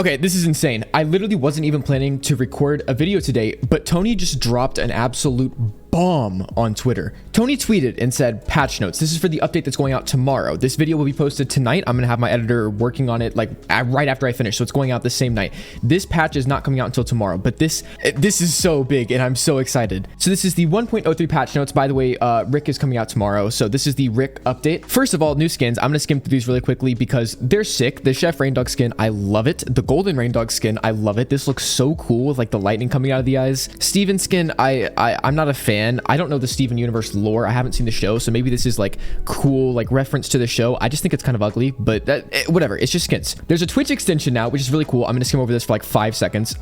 Okay, this is insane. I literally wasn't even planning to record a video today, but Tony just dropped an absolute bomb on Twitter. Tony tweeted and said, patch notes. This is for the update that's going out tomorrow. This video will be posted tonight. I'm going to have my editor working on it like right after I finish. So it's going out the same night. This patch is not coming out until tomorrow, but this is so big and I'm so excited. So this is the 1.03 patch notes. By the way, Rick is coming out tomorrow. So this is the Rick update. First of all, new skins. I'm going to skim through these really quickly because they're sick. The Chef Rain Dog skin, I love it. The Golden Rain Dog skin, I love it. This looks so cool with like the lightning coming out of the eyes. Steven skin, I'm not a fan. I don't know the Steven Universe lore. I haven't seen the show, so maybe this is like cool, like reference to the show. I just think it's kind of ugly, but whatever. It's just skins. There's a Twitch extension now, which is really cool. I'm gonna skim over this for like 5 seconds.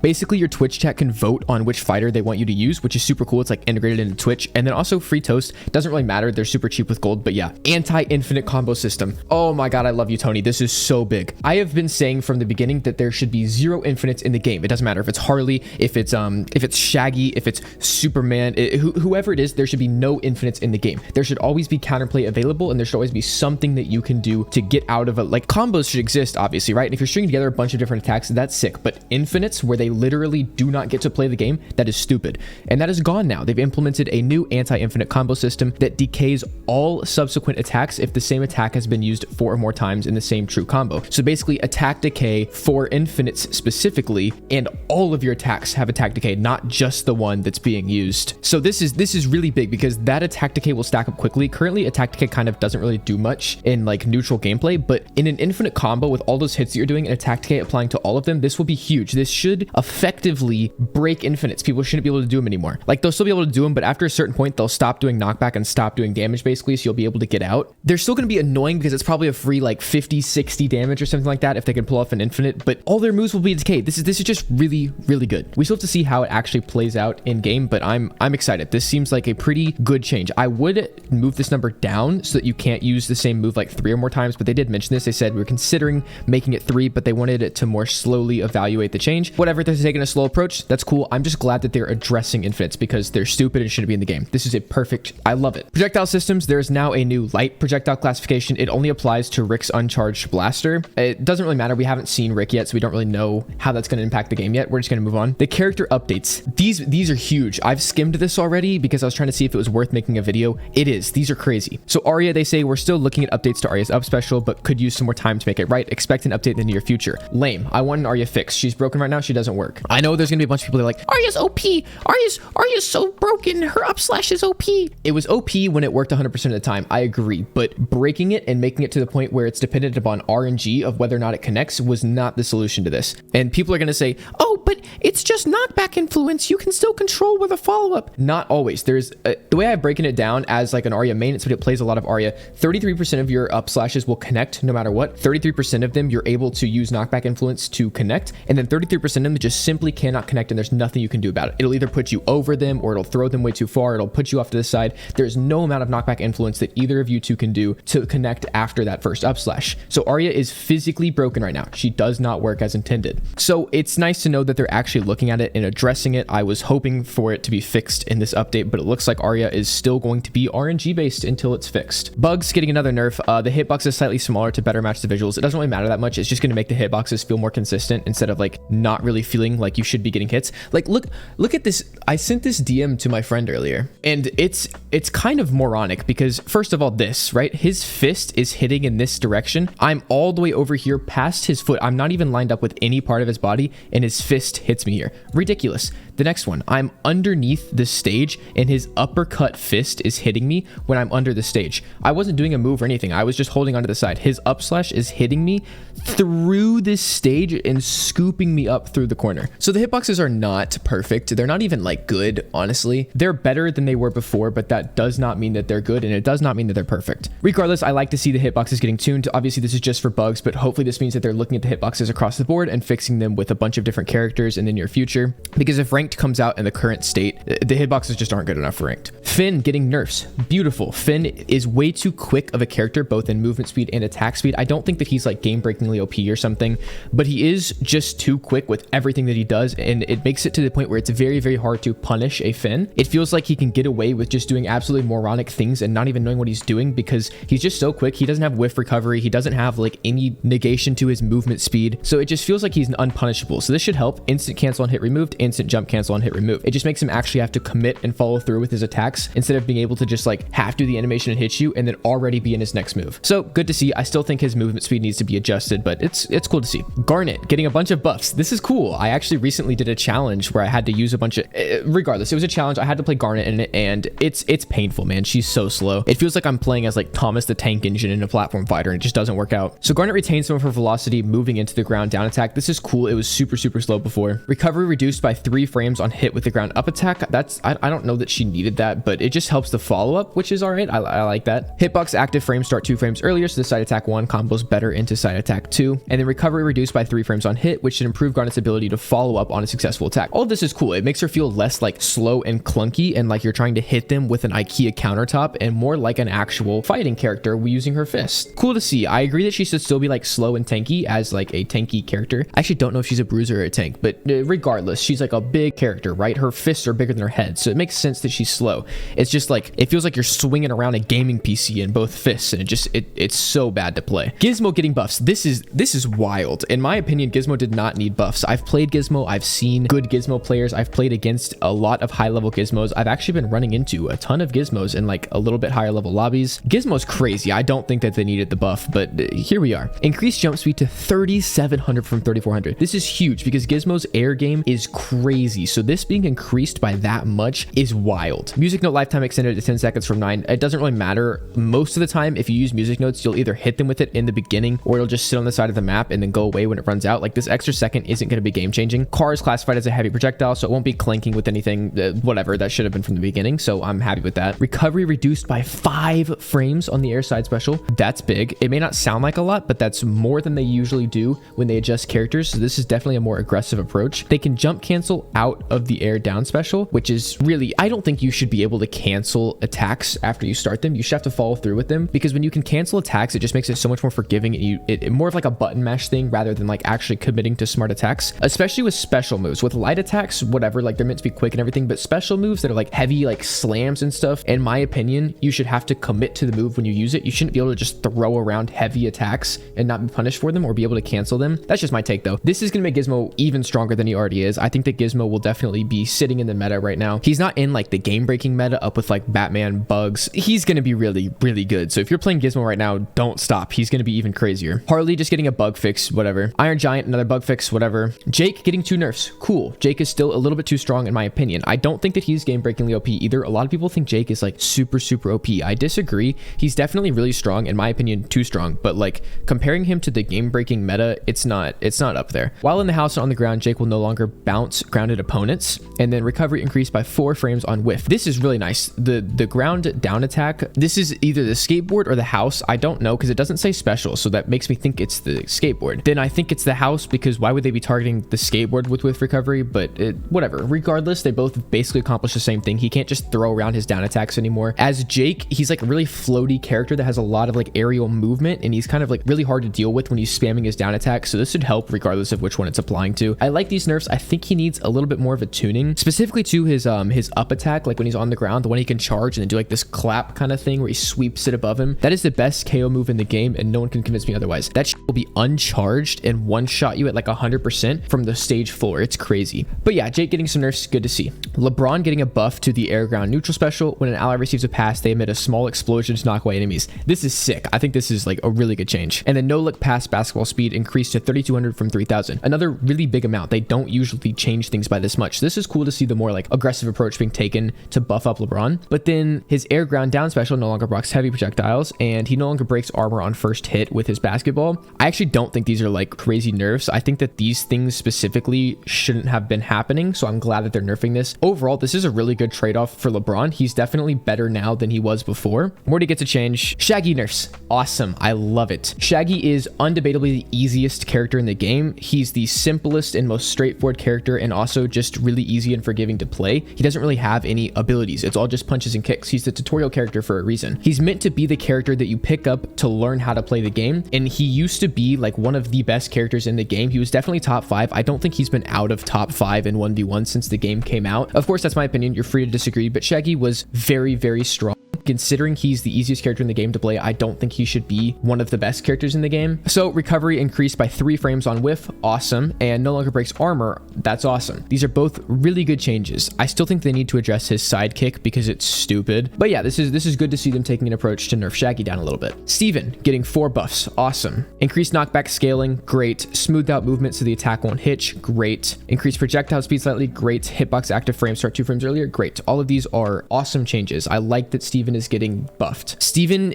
Basically, your Twitch chat can vote on which fighter they want you to use, which is super cool. It's like integrated into Twitch, and then also free toast. Doesn't really matter. They're super cheap with gold, but yeah, anti-infinite combo system. Oh my god, I love you, Tony. This is so big. I have been saying from the beginning that there should be 0 infinites in the game. It doesn't matter if it's Harley, if it's Shaggy, if it's Superman, whoever it is, there should be no infinites in the game. There should always be counterplay available, and there should always be something that you can do to get out of it. Like combos should exist, obviously, right? And if you're stringing together a bunch of different attacks, that's sick. But infinites, where they literally do not get to play the game, that is stupid. And that is gone now. They've implemented a new anti-infinite combo system that decays all subsequent attacks if the same attack has been used 4 or more times in the same true combo. So basically, attack decay for infinites specifically, and all of your attacks have attack decay, not just the one that's being used. So this is really big because that attack decay will stack up quickly. Currently, attack decay kind of doesn't really do much in like neutral gameplay, but in an infinite combo with all those hits that you're doing and attack decay applying to all of them, this will be huge. This should effectively break infinites. People shouldn't be able to do them anymore. Like they'll still be able to do them, but after a certain point, they'll stop doing knockback and stop doing damage basically, so you'll be able to get out. They're still going to be annoying because it's probably a free like 50, 60 damage or something like that if they can pull off an infinite, but all their moves will be decayed. This is just really, really good. We still have to see how it actually plays out in game, but I'm excited. This seems like a pretty good change. I would move this number down so that you can't use the same move like 3 or more times, but they did mention this. They said we're considering making it 3, but they wanted it to more slowly evaluate the change. Whatever, they're taking a slow approach. That's cool. I'm just glad that they're addressing infinites because they're stupid and shouldn't be in the game. This is a perfect, I love it. Projectile systems, there's now a new light projectile classification. It only applies to Rick's uncharged blaster. It doesn't really matter. We haven't seen Rick yet, so we don't really know how that's going to impact the game yet. We're just going to move on. The character updates. These are huge. I've skimmed this already because I was trying to see if it was worth making a video. It is. These are crazy. So Arya, they say we're still looking at updates to Arya's up special, but could use some more time to make it right. Expect an update in the near future. Lame. I want an Arya fix. She's broken right now. She doesn't work. I know there's gonna be a bunch of people that are like, Arya's OP. Arya's so broken. Her up slash is OP. It was OP when it worked 100% of the time. I agree, but breaking it and making it to the point where it's dependent upon RNG of whether or not it connects was not the solution to this. And people are gonna say, oh, but it's just knockback influence. You can still control with a follow-up. Not always. There's the way I've broken it down as like an Arya main, it's when it plays a lot of Arya. 33% of your up slashes will connect no matter what. 33% of them you're able to use knockback influence to connect, and then 33% of them just simply cannot connect, and there's nothing you can do about it. It'll either put you over them or it'll throw them way too far. It'll put you off to the side. There's no amount of knockback influence that either of you two can do to connect after that first up slash. So Arya is physically broken right now. She does not work as intended. So it's nice to know that they're actually looking at it and addressing it. I was hoping for it to be fixed in this update, but it looks like Arya is still going to be RNG based until it's fixed. Bugs getting another nerf. The hitbox is slightly smaller to better match the visuals. It doesn't really matter that much. It's just going to make the hitboxes feel more consistent instead of like not really feeling like you should be getting hits. Like look at this. I sent this DM to my friend earlier, and it's kind of moronic because first of all, this, right? His fist is hitting in this direction. I'm all the way over here past his foot. I'm not even lined up with any part of his body, and his fist hits me here. Ridiculous. The next one, I'm underneath the stage and his uppercut fist is hitting me when I'm under the stage. I wasn't doing a move or anything. I was just holding onto the side. His up slash is hitting me through this stage and scooping me up through the corner. So the hitboxes are not perfect. They're not even like good, honestly. They're better than they were before, but that does not mean that they're good, and it does not mean that they're perfect. Regardless, I like to see the hitboxes getting tuned. Obviously, this is just for bugs, but hopefully this means that they're looking at the hitboxes across the board and fixing them with a bunch of different characters characters in the near future, because if ranked comes out in the current state, the hitboxes just aren't good enough for ranked. Finn getting nerfs. Beautiful. Finn is way too quick of a character, both in movement speed and attack speed. I don't think that he's like game-breakingly OP or something, but he is just too quick with everything that he does, and it makes it to the point where it's very, very hard to punish a Finn. It feels like he can get away with just doing absolutely moronic things and not even knowing what he's doing, because he's just so quick. He doesn't have whiff recovery. He doesn't have like any negation to his movement speed. So it just feels like he's unpunishable. So this should help. Instant cancel on hit removed, instant jump cancel on hit removed. It just makes him actually have to commit and follow through with his attacks instead of being able to just like half do the animation and hit you and then already be in his next move. So good to see. I still think his movement speed needs to be adjusted, but it's cool to see. Garnet getting a bunch of buffs. This is cool. I actually recently did a challenge where I had to use a bunch of, regardless, it was a challenge. I had to play Garnet in it, and it's painful, man. She's so slow. It feels like I'm playing as like Thomas the Tank Engine in a platform fighter, and it just doesn't work out. So Garnet retains some of her velocity moving into the ground down attack. This is cool. It was super slow before. Recovery reduced by 3 frames on hit with the ground up attack. That's, I don't know that she needed that, but it just helps the follow up, which is all right. I like that. Hitbox active frames start 2 frames earlier, so the side attack 1 combos better into side attack 2. And then recovery reduced by 3 frames on hit, which should improve Garnet's ability to follow up on a successful attack. All of this is cool. It makes her feel less like slow and clunky and like you're trying to hit them with an IKEA countertop, and more like an actual fighting character using her fist. Cool to see. I agree that she should still be like slow and tanky as like a tanky character. I actually don't know if she's a bruiser or a tank, but regardless, she's like a big character, right? Her fists are bigger than her head, so it makes sense that she's slow. It's just like, it feels like you're swinging around a gaming PC in both fists, and it's so bad to play. Gizmo getting buffs. This is wild. In my opinion, Gizmo did not need buffs. I've played Gizmo. I've seen good Gizmo players. I've played against a lot of high level Gizmos. I've actually been running into a ton of Gizmos in like a little bit higher level lobbies. Gizmo's crazy. I don't think that they needed the buff, but here we are. Increased jump speed to 3,700 from 3,400. This is huge because Gizmo's air game is crazy. So this being increased by that much is wild. Music note lifetime extended to 10 seconds from 9. It doesn't really matter. Most of the time, if you use music notes, you'll either hit them with it in the beginning, or it'll just sit on the side of the map and then go away when it runs out. Like, this extra second isn't going to be game changing. Car is classified as a heavy projectile, so it won't be clanking with anything, whatever, that should have been from the beginning. So I'm happy with that. Recovery reduced by 5 frames on the air side special. That's big. It may not sound like a lot, but that's more than they usually do when they adjust characters. So this is definitely a more aggressive approach. They can jump cancel out of the air down special, which is really, I don't think you should be able to cancel attacks after you start them. You should have to follow through with them, because when you can cancel attacks, it just makes it so much more forgiving. It more of like a button mash thing rather than like actually committing to smart attacks, especially with special moves. With light attacks, whatever, like they're meant to be quick and everything, but special moves that are like heavy, like slams and stuff, in my opinion, you should have to commit to the move when you use it. You shouldn't be able to just throw around heavy attacks and not be punished for them or be able to cancel them. That's just my take though. This is going to make Gizmo even stronger than he already is. I think that Gizmo will definitely be sitting in the meta right now. He's not in like the game breaking meta up with like Batman, Bugs. He's going to be really good. So if you're playing Gizmo right now, don't stop. He's going to be even crazier. Harley just getting a bug fix, whatever. Iron Giant, another bug fix, whatever. Jake getting 2 nerfs. Cool. Jake is still a little bit too strong in my opinion. I don't think that he's game breakingly OP either. A lot of people think Jake is like super OP. I disagree. He's definitely really strong, in my opinion, too strong, but like comparing him to the game breaking meta, it's not up there. While in the house and on the ground, Jake will no longer bounce grounded opponents, and then recovery increased by 4 frames on whiff. This is really nice. The ground down attack, this is either the skateboard or the house. I don't know, because it doesn't say special, so that makes me think it's the skateboard. Then I think it's the house, because why would they be targeting the skateboard with whiff recovery? But whatever. Regardless, they both basically accomplish the same thing. He can't just throw around his down attacks anymore. As Jake, he's like a really floaty character that has a lot of like aerial movement, and he's kind of like really hard to deal with when he's spamming his down attacks. So this should help regardless of which one it's applying to. I like these nerfs. I think he needs a little bit more of a tuning, specifically to his up attack, like when he's on the ground, the one he can charge and then do like this clap kind of thing where he sweeps it above him. That is the best KO move in the game, and no one can convince me otherwise. That will be uncharged and one shot you at like 100% from the stage floor. It's crazy. But yeah, Jake getting some nerfs, good to see. LeBron getting a buff to the air ground neutral special. When an ally receives a pass, they emit a small explosion to knock away enemies. This is sick. I think this is like a really good change. And then no look pass basketball speed increased to 3,200 from 3,000. Another really big amount. They don't usually change things by this much. This is cool to see the more like aggressive approach being taken to buff up LeBron. But then his air ground down special no longer blocks heavy projectiles, and he no longer breaks armor on first hit with his basketball. I actually don't think these are like crazy nerfs. I think that these things specifically shouldn't have been happening, so I'm glad that they're nerfing this. Overall, this is a really good trade-off for LeBron. He's definitely better now than he was before. Morty gets a change. Shaggy nerfs. Awesome. I love it. Shaggy is undebatably the easiest character in the game. He's the simplest and most straightforward character, and also just really easy and forgiving to play. He doesn't really have any abilities. It's all just punches and kicks. He's the tutorial character for a reason. He's meant to be the character that you pick up to learn how to play the game, and he used to be like one of the best characters in the game. He was definitely top 5. I don't think he's been out of top 5 in 1v1 since the game came out. Of course, that's my opinion. You're free to disagree, but Shaggy was very, very strong. Considering he's the easiest character in the game to play, I don't think he should be one of the best characters in the game. So recovery increased by 3 frames on whiff, awesome, and no longer breaks armor, that's awesome. These are both really good changes. I still think they need to address his sidekick because it's stupid. But yeah, this is good to see them taking an approach to nerf Shaggy down a little bit. Steven getting 4 buffs, awesome. Increased knockback scaling, great. Smoothed out movement so the attack won't hitch, great. Increased projectile speed slightly, great. Hitbox active frames start 2 frames earlier, great. All of these are awesome changes. I like that Steven is getting buffed. Steven,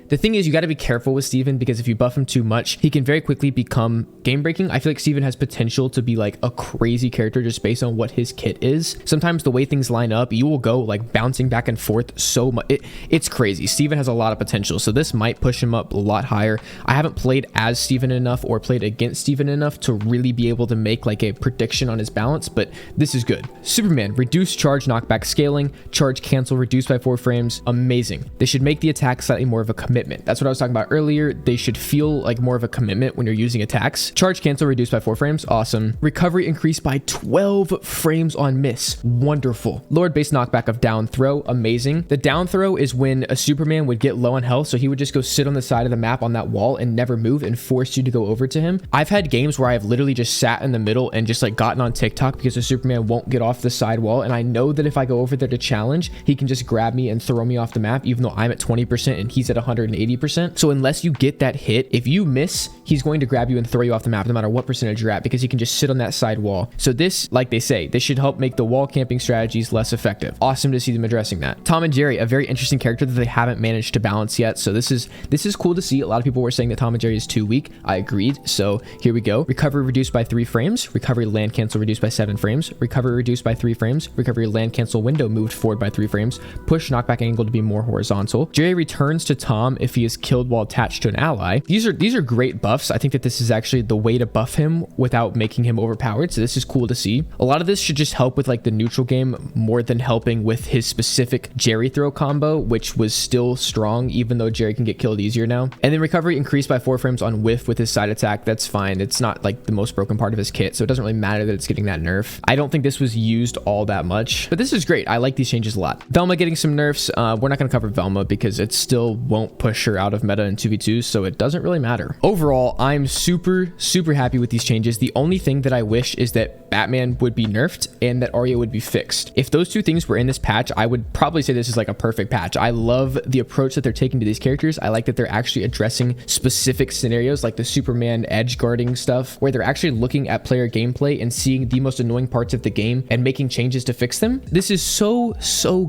the thing is, you got to be careful with Steven because if you buff him too much, he can very quickly become game breaking. I feel like Steven has potential to be like a crazy character just based on what his kit is. Sometimes the way things line up, you will go like bouncing back and forth so much. It's crazy. Steven has a lot of potential, so this might push him up a lot higher. I haven't played as Steven enough or played against Steven enough to really be able to make like a prediction on his balance, but this is good. Superman, reduced charge knockback scaling, charge cancel reduced by 4 frames, amazing. They should make the attack slightly more of a commitment. That's what I was talking about earlier. They should feel like more of a commitment when you're using attacks. Charge cancel reduced by 4 frames, awesome. Recovery increased by 12 frames on miss, wonderful. Lowered base knockback of down throw, amazing. The down throw is when a Superman would get low on health, so he would just go sit on the side of the map on that wall and never move and force you to go over to him. I've had games where I've literally just sat in the middle and just like gotten on TikTok because the Superman won't get off the side wall, and I know that if I go over there to challenge, he can just grab me and throw me off the map even though I'm at 20% and he's at 180%. So unless you get that hit, if you miss, he's going to grab you and throw you off the map no matter what percentage you're at because he can just sit on that side wall. So this, like they say, this should help make the wall camping strategies less effective. Awesome to see them addressing that. Tom and Jerry, a very interesting character that they haven't managed to balance yet. So this is cool to see. A lot of people were saying that Tom and Jerry is too weak. I agreed. So here we go. Recovery reduced by 3 frames. Recovery land cancel reduced by 7 frames. Recovery reduced by 3 frames. Recovery land cancel window moved forward by 3 frames. Push knockback angle to be more horizontal. Jerry returns to Tom if he is killed while attached to an ally. These are great buffs. I think that this is actually the way to buff him without making him overpowered. So this is cool to see. A lot of this should just help with like the neutral game more than helping with his specific Jerry throw combo, which was still strong even though Jerry can get killed easier now. And then recovery increased by 4 frames on whiff with his side attack. That's fine. It's not like the most broken part of his kit, so it doesn't really matter that it's getting that nerf. I don't think this was used all that much, but this is great. I like these changes a lot. Velma getting some nerfs. We're not going to cover Velma because it still won't push her out of meta in 2v2s, so it doesn't really matter. Overall, I'm super happy with these changes. The only thing that I wish is that Batman would be nerfed and that Arya would be fixed. If those two things were in this patch, I would probably say this is like a perfect patch. I love the approach that they're taking to these characters. I like that they're actually addressing specific scenarios like the Superman edge guarding stuff, where they're actually looking at player gameplay and seeing the most annoying parts of the game and making changes to fix them. This is so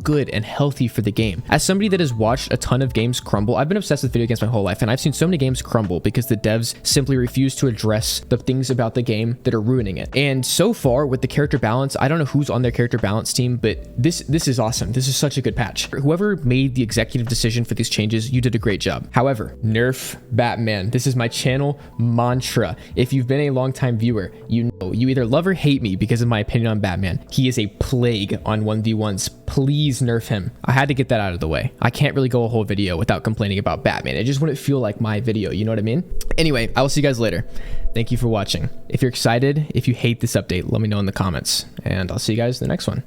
good and healthy for the game. As somebody that has watched a ton of games crumble, I've been obsessed with video games my whole life, and I've seen so many games crumble because the devs simply refuse to address the things about the game that are ruining it. And so far with the character balance, I don't know who's on their character balance team, but this is awesome. This is such a good patch. Whoever made the executive decision for these changes, you did a great job. However, nerf Batman. This is my channel mantra. If you've been a long-time viewer, you know you either love or hate me because of my opinion on Batman. He is a plague on 1v1s. Please nerf him. I had to get that out of the way. I can't really go a whole video without complaining about Batman. It just wouldn't feel like my video, you know what I mean? Anyway, I will see you guys later. Thank you for watching. If you're excited, if you hate this update, let me know in the comments, and I'll see you guys in the next one.